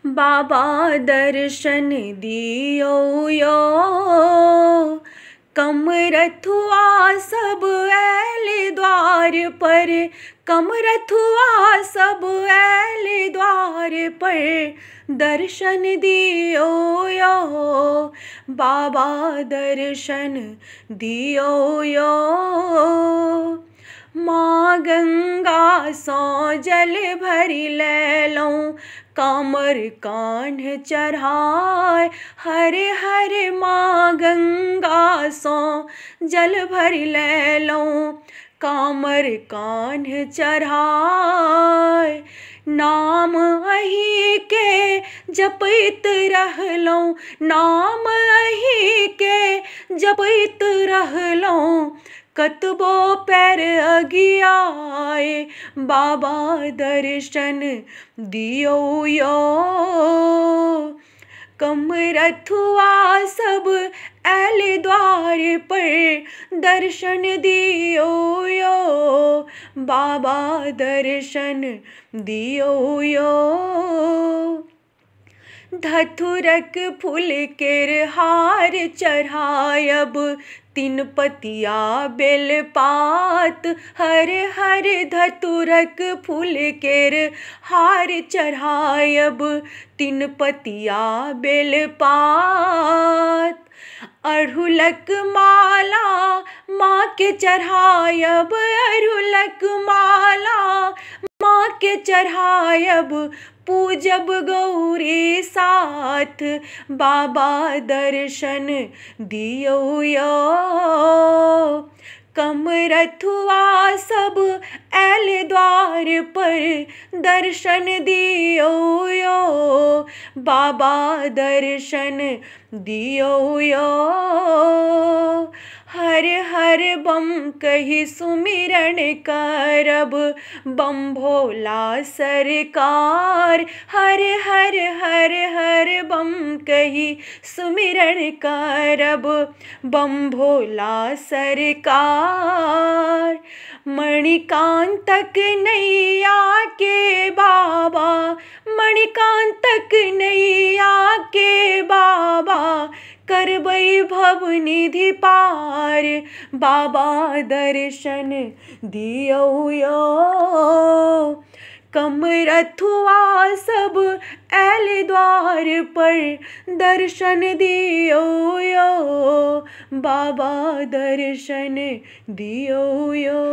बाबा दर्शन दियो यो, कमरथुआ सब ऐले द्वार पर, कमरथुआ सब ऐले द्वार पर, दर्शन दियो यो, बाबा दर्शन दियो यो। माँ गंगा सो जल भरी ले लऊं, कामर कान्ह चढ़ाए, हरे हरे माँ गंगा सो जल भरी ले लऊं, कामर कान्ह चढ़ाए। नाम अही के जपैत रहलऊं, नाम अही के जपैत रहलऊं, कतबो पैर अगियाए, बाबा दर्शन दियो यो। कमरथुआ सब ऐले द्वार पर, दर्शन दियो यो, बाबा दर्शन दियो यो। धतुरक फूल केर हार चढ़ायब, तीन पतिया बेलपात, हरे हरे धतुरक फूल केर हार चढ़ायब, तीन पतिया बेलपात। अड़हुलक माला माँ के चढ़ायब, अड़हुलक माला माँ के चढ़ायब, पूजब गौरी साथ, बाबा दर्शन दियो यो। कमरथुआ सब ऐले द्वार पर, दर्शन दियो यो, बाबा दर्शन दियो यो। हर हर बम कही सुमिरन करब, बम भोला सरकार, हर हर हर हर बम कही सुमिरन करब, बम भोला सरकार। मणिकांतक नैया के बाबा, मणिकांतक नैया के बाबा, करबै भवनिधि पार, बाबा दर्शन दियो यो। कमरथुआ सब ऐले द्वार पर, दर्शन दियो यो, बाबा दर्शन दियो यो।